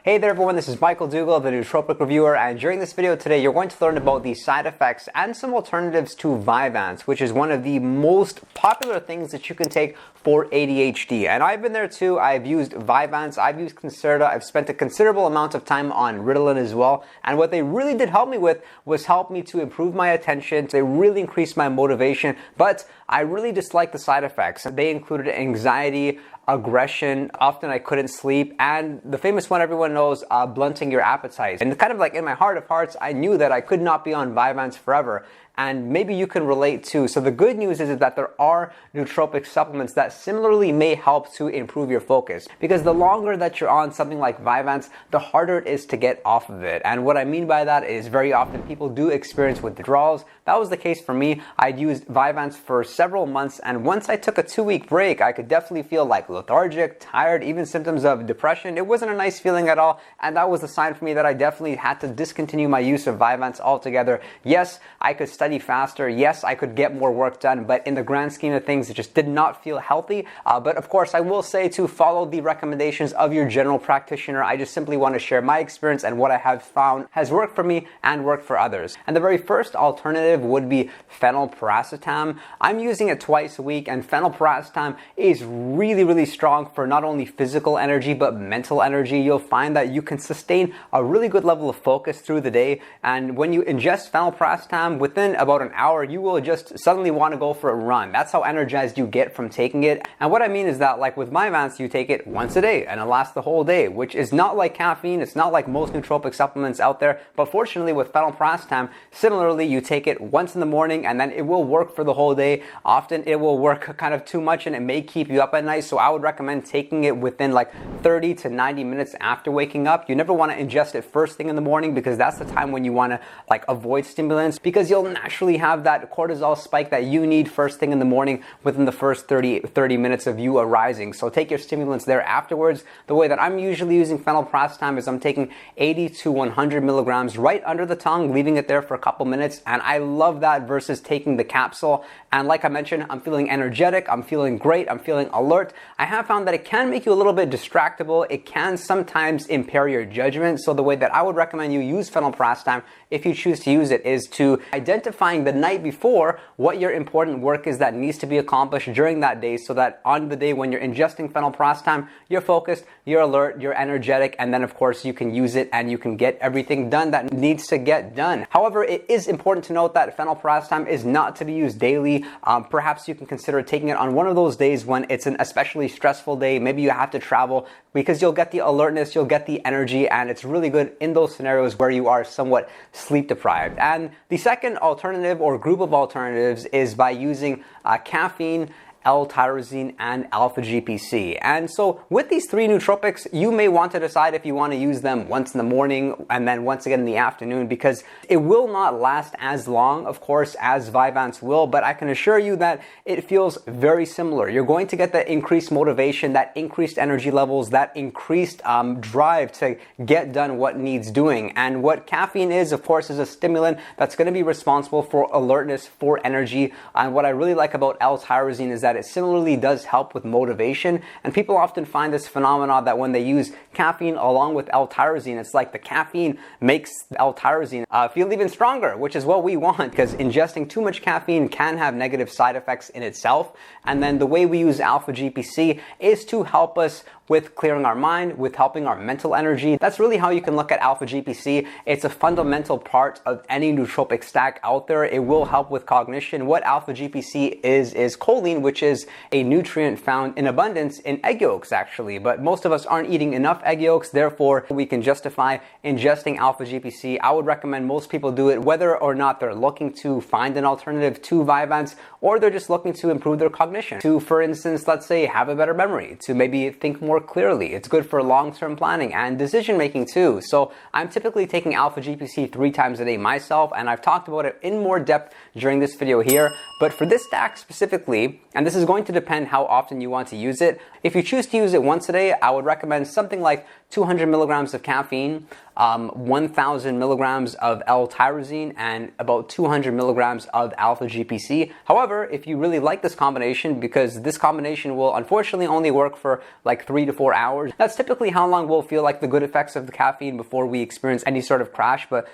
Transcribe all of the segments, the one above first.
Hey there everyone, this is Michael Dougal, the Nootropic Reviewer, and during this video today you're going to learn about the side effects and some alternatives to Vyvanse, which is one of the most popular things that you can take for ADHD. And I've been there too. I've used Vyvanse, I've used Concerta, I've spent a considerable amount of time on Ritalin as well, and what they really did help me with was help me to improve my attention. They really increased my motivation, but I really disliked the side effects. They included anxiety, aggression, often I couldn't sleep, and the famous one everyone knows, blunting your appetite. And kind of like in my heart of hearts, I knew that I could not be on Vyvanse forever. And maybe you can relate too. So the good news is that there are nootropic supplements that similarly may help to improve your focus. Because the longer that you're on something like Vyvanse, the harder it is to get off of it. And what I mean by that is very often people do experience withdrawals. That was the case for me. I'd used Vyvanse for several months, and once I took a 2-week break, I could definitely feel like lethargic, tired, even symptoms of depression. It wasn't a nice feeling at all, and that was a sign for me that I definitely had to discontinue my use of Vyvanse altogether. Yes, I could study faster. Yes, I could get more work done, but in the grand scheme of things, it just did not feel healthy. But of course, I will say to follow the recommendations of your general practitioner. I just simply want to share my experience and what I have found has worked for me and worked for others. And the very first alternative would be Phenylpiracetam. I'm using it twice a week, and Phenylpiracetam is really strong for not only physical energy, but mental energy. You'll find that you can sustain a really good level of focus through the day. And when you ingest Phenylpiracetam, within about an hour, you will just suddenly want to go for a run. That's how energized you get from taking it. And what I mean is that, like with Vyvanse, you take it once a day and it lasts the whole day, which is not like caffeine. It's not like most nootropic supplements out there. But fortunately with Phenylpiracetam, similarly, you take it once in the morning and then it will work for the whole day. Often it will work kind of too much and it may keep you up at night. So I would recommend taking it within like 30 to 90 minutes after waking up. You never want to ingest it first thing in the morning, because that's the time when you want to like avoid stimulants, because you'll naturally have that cortisol spike that you need first thing in the morning within the first 30 minutes of you arising. So take your stimulants there afterwards. The way that I'm usually using Phenylpiracetam is I'm taking 80 to 100 milligrams right under the tongue, leaving it there for a couple minutes, and I love that versus taking the capsule. And like I mentioned, I'm feeling energetic, I'm feeling great, I'm feeling alert. I have found that it can make you a little bit distractible. It can sometimes impair your judgment. So the way that I would recommend you use Phenylpiracetam, if you choose to use it, is to identifying the night before what your important work is that needs to be accomplished during that day, so that on the day when you're ingesting Phenylpiracetam, you're focused, you're alert, you're energetic, and then of course you can use it and you can get everything done that needs to get done. However, it is important to note that Phenylpiracetam is not to be used daily. Perhaps you can consider taking it on one of those days when it's an especially stressful day. Maybe you have to travel, because you'll get the alertness, you'll get the energy, and it's really good in those scenarios where you are somewhat sleep deprived. And the second alternative or group of alternatives is by using caffeine, L-Tyrosine, and Alpha-GPC. And so with these three nootropics, you may want to decide if you want to use them once in the morning and then once again in the afternoon, because it will not last as long, of course, as Vyvanse will, but I can assure you that it feels very similar. You're going to get that increased motivation, that increased energy levels, that increased drive to get done what needs doing. And what caffeine is, of course, is a stimulant that's going to be responsible for alertness, for energy. And what I really like about L-Tyrosine is that it similarly does help with motivation. And people often find this phenomenon that when they use caffeine along with L-Tyrosine, it's like the caffeine makes L-Tyrosine feel even stronger, which is what we want, because ingesting too much caffeine can have negative side effects in itself. And then the way we use Alpha-GPC is to help us with clearing our mind, with helping our mental energy. That's really how you can look at Alpha-GPC. It's a fundamental part of any nootropic stack out there. It will help with cognition. What Alpha-GPC is choline, which is a nutrient found in abundance in egg yolks, actually. But most of us aren't eating enough egg yolks, therefore we can justify ingesting Alpha-GPC. I would recommend most people do it, whether or not they're looking to find an alternative to Vyvanse, or they're just looking to improve their cognition. To, for instance, let's say, have a better memory, to maybe think more clearly. It's good for long-term planning and decision making too. So I'm typically taking Alpha-GPC 3 times a day myself, and I've talked about it in more depth during this video here. But for this stack specifically, and this is going to depend how often you want to use it, if you choose to use it once a day, I would recommend something like 200 milligrams of caffeine, 1,000 milligrams of L-Tyrosine, and about 200 milligrams of Alpha-GPC. However, if you really like this combination, because this combination will unfortunately only work for like 3 3 to 4 hours. That's typically how long we'll feel like the good effects of the caffeine before we experience any sort of crash, but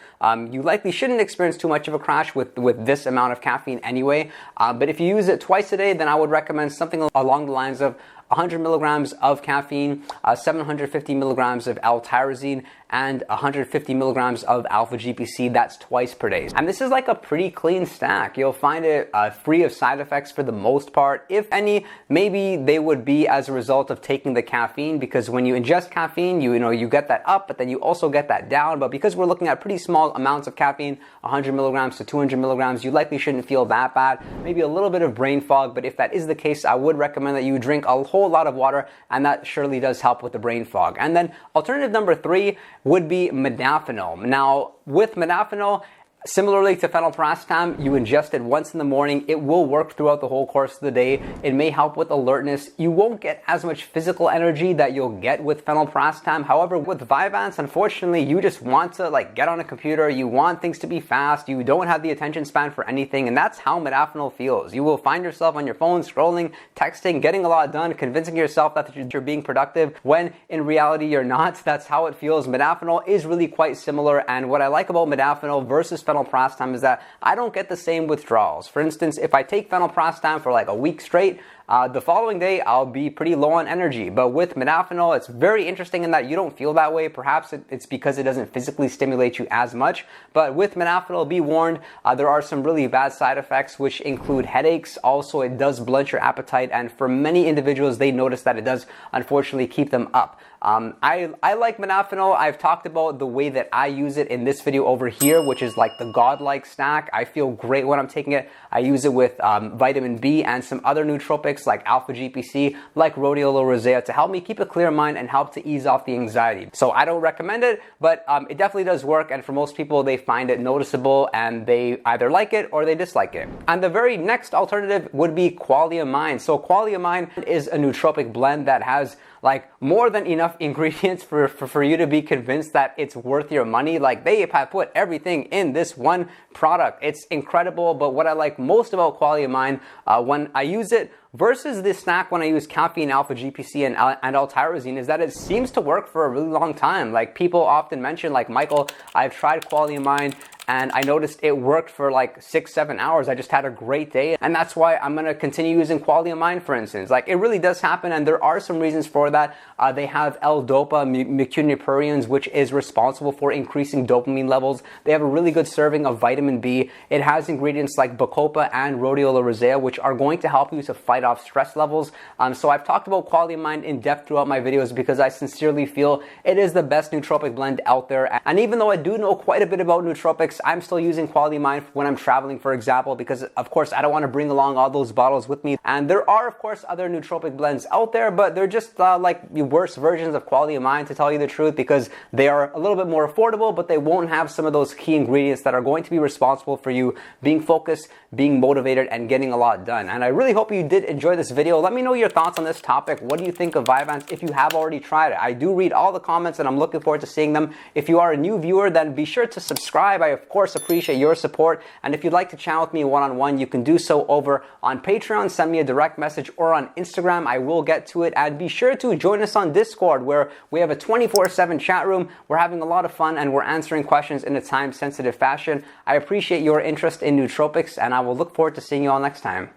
you likely shouldn't experience too much of a crash with this amount of caffeine anyway. But if you use it twice a day, then I would recommend something along the lines of 100 milligrams of caffeine, 750 milligrams of L-Tyrosine, and 150 milligrams of Alpha-GPC. That's twice per day. And this is like a pretty clean stack. You'll find it free of side effects for the most part. If any, maybe they would be as a result of taking the caffeine, because when you ingest caffeine, you get that up, but then you also get that down. But because we're looking at pretty small amounts of caffeine, 100 milligrams to 200 milligrams, you likely shouldn't feel that bad. Maybe a little bit of brain fog, but if that is the case, I would recommend that you drink a whole lot of water, and that surely does help with the brain fog. And then alternative number 3 would be modafinil. Now, with modafinil, similarly to phenylpiracetam, you ingest it once in the morning. It will work throughout the whole course of the day. It may help with alertness. You won't get as much physical energy that you'll get with phenylpiracetam. However, with Vyvanse, unfortunately, you just want to get on a computer. You want things to be fast. You don't have the attention span for anything, and that's how modafinil feels. You will find yourself on your phone scrolling, texting, getting a lot done, convincing yourself that you're being productive when in reality you're not. That's how it feels. Modafinil is really quite similar, and what I like about modafinil versus phenylpiracetam is that I don't get the same withdrawals. For instance, if I take phenylpiracetam for a week straight, the following day I'll be pretty low on energy. But with modafinil, it's very interesting in that you don't feel that way. Perhaps it's because it doesn't physically stimulate you as much. But with modafinil, be warned, there are some really bad side effects, which include headaches. Also, it does blunt your appetite, and for many individuals, they notice that it does unfortunately keep them up. I like modafinil. I've talked about the way that I use it in this video over here, which is like the godlike stack. I feel great when I'm taking it. I use it with vitamin B and some other nootropics like Alpha-GPC, like rhodiola rosea, to help me keep a clear mind and help to ease off the anxiety. So I don't recommend it, but it definitely does work, and for most people, they find it noticeable and they either like it or they dislike it. And the very next alternative would be Qualia Mind. So Qualia Mind is a nootropic blend that has more than enough ingredients for you to be convinced that it's worth your money. They have put everything in this one product. It's incredible. But what I like most about Qualia Mind when I use it versus this snack when I use caffeine, Alpha-GPC, and L-Tyrosine is that it seems to work for a really long time. People often mention, Michael, I've tried Qualia Mind and I noticed it worked for 6-7 hours. I just had a great day, and that's why I'm going to continue using Qualia Mind, for instance. It really does happen, and there are some reasons for that. They have L-Dopa mecunipurians, which is responsible for increasing dopamine levels. They have a really good serving of vitamin B. It has ingredients like bacopa and rhodiola rosea, which are going to help you to fight off stress levels. So I've talked about Qualia Mind in depth throughout my videos because I sincerely feel it is the best nootropic blend out there. And even though I do know quite a bit about nootropics, I'm still using Qualia Mind when I'm traveling, for example, because of course I don't want to bring along all those bottles with me. And there are of course other nootropic blends out there, but they're just worse versions of Qualia Mind, to tell you the truth, because they are a little bit more affordable, but they won't have some of those key ingredients that are going to be responsible for you being focused, being motivated, and getting a lot done. And I really hope you did enjoy this video. Let me know your thoughts on this topic. What do you think of Vyvanse if you have already tried it? I do read all the comments and I'm looking forward to seeing them. If you are a new viewer, then be sure to subscribe. I of course appreciate your support. And if you'd like to chat with me one-on-one, you can do so over on Patreon. Send me a direct message, or on Instagram. I will get to it. And be sure to join us on Discord, where we have a 24/7 chat room. We're having a lot of fun and we're answering questions in a time-sensitive fashion. I appreciate your interest in nootropics, and I will look forward to seeing you all next time.